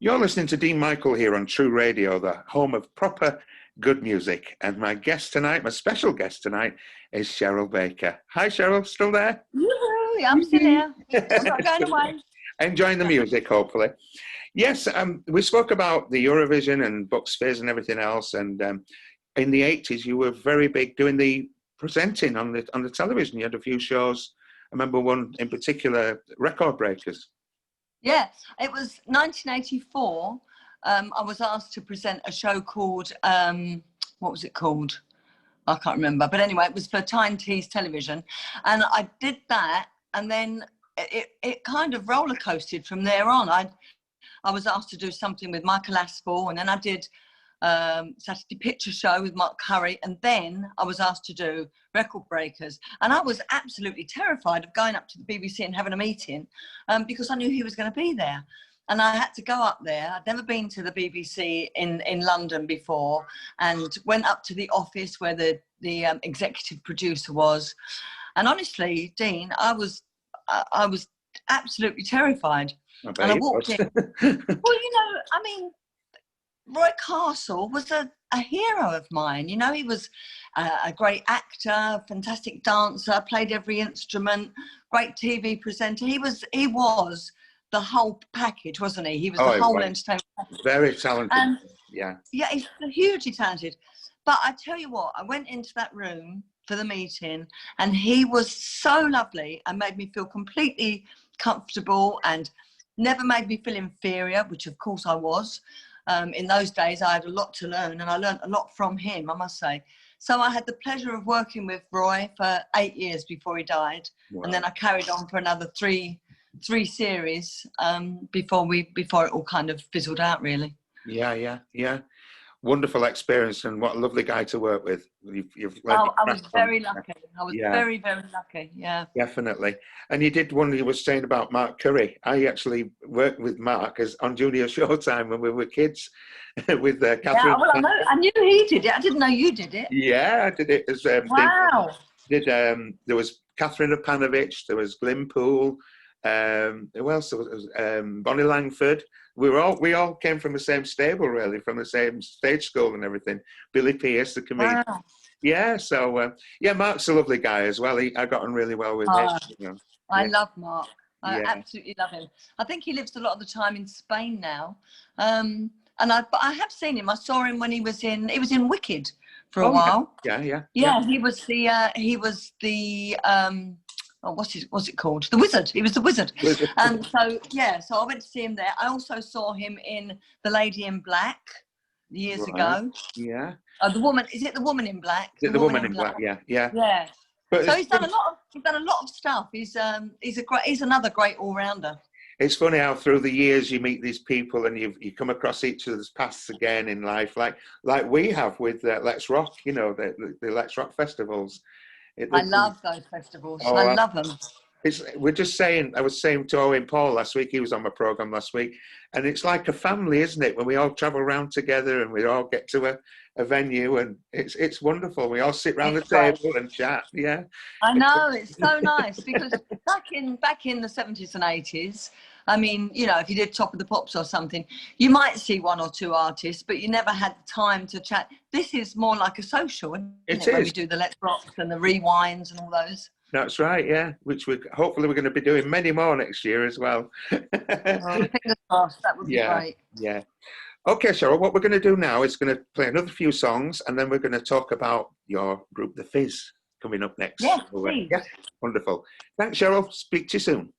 You're listening to Dene Michael here on True Radio, the home of proper good music. And my guest tonight, my special guest tonight, is Cheryl Baker. Hi, Cheryl. Still there? Yoo-hoo, I'm still here. I'm not going away. Enjoying the music, hopefully. Yes, we spoke about the Eurovision and Bucks Fizz and everything else. And in the 80s, you were very big doing the presenting on the television. You had a few shows. I remember one in particular, Record Breakers. Yeah, it was 1984. I was asked to present a show called, what was it called? I can't remember. But anyway, it was for Tyne Tees Television. And I did that, and then it kind of roller coasted from there on. I was asked to do something with Michael Aspel, and then I did Saturday Picture Show with Mark Curry, and then I was asked to do Record Breakers, and I was absolutely terrified of going up to the BBC and having a meeting because I knew he was going to be there, and I had to go up there. I'd never been to the BBC in London before, and went up to the office where the executive producer was, and honestly, Dean, I was absolutely terrified. And I walked in. Well, I mean, Roy Castle was a hero of mine. You know, he was a great actor, fantastic dancer, played every instrument, great TV presenter. He was the whole package, wasn't he? He was the whole entertainment package. Very talented. Yeah, he's hugely talented. But I tell you what, I went into that room for the meeting, and he was so lovely and made me feel completely comfortable and never made me feel inferior, which of course I was. In those days, I had a lot to learn, and I learned a lot from him, I must say. So I had the pleasure of working with Roy for 8 years before he died. Wow. And then I carried on for another three series before it all kind of fizzled out, really. Yeah. Wonderful experience, and what a lovely guy to work with. You've I was very lucky. I was very, very lucky. Yeah, definitely. And you did one you were saying about Mark Curry. I actually worked with Mark on Junior Showtime when we were kids with Catherine. Yeah, well, I knew he did it. I didn't know you did it. Yeah, I did it as wow. There was Catherine Opanovich. There was Glimpool. Who else? There was Bonnie Langford. We all came from the same stable, really, from the same stage school and everything. Billy Pierce, the comedian. Wow. Yeah, so Mark's a lovely guy as well. I got on really well with him. You know. I love Mark. I absolutely love him. I think he lives a lot of the time in Spain now. But I have seen him. I saw him when he was in Wicked for a while. Yeah. He was the what's it called? The Wizard. He was the Wizard. So I went to see him there. I also saw him in The Lady in Black years ago. Yeah. The woman. Is it The Woman in Black? The Woman in Black. Yeah. Yeah. But so he's done a lot of stuff. He's another great all rounder. It's funny how through the years you meet these people and you come across each other's paths again in life, like we have with Let's Rock. You know, the Let's Rock festivals. I love those festivals. I love them. I was saying to Owen Paul last week, he was on my programme last week, and it's like a family, isn't it? When we all travel around together and we all get to a venue, and it's wonderful. We all sit around the table and chat. Yeah. I know, it's so nice because back in the 70s and 80s, I mean, you know, if you did Top of the Pops or something, you might see one or two artists, but you never had time to chat. This is more like a social, isn't it? When we do the Let's Rocks and the Rewinds and all those. That's right, yeah. Which hopefully we're going to be doing many more next year as well. Fingers crossed, that would be great. Yeah. Okay, Cheryl, what we're going to do now is going to play another few songs, and then we're going to talk about your group, The Fizz, coming up next. Yes, yeah, wonderful. Thanks, Cheryl. Speak to you soon.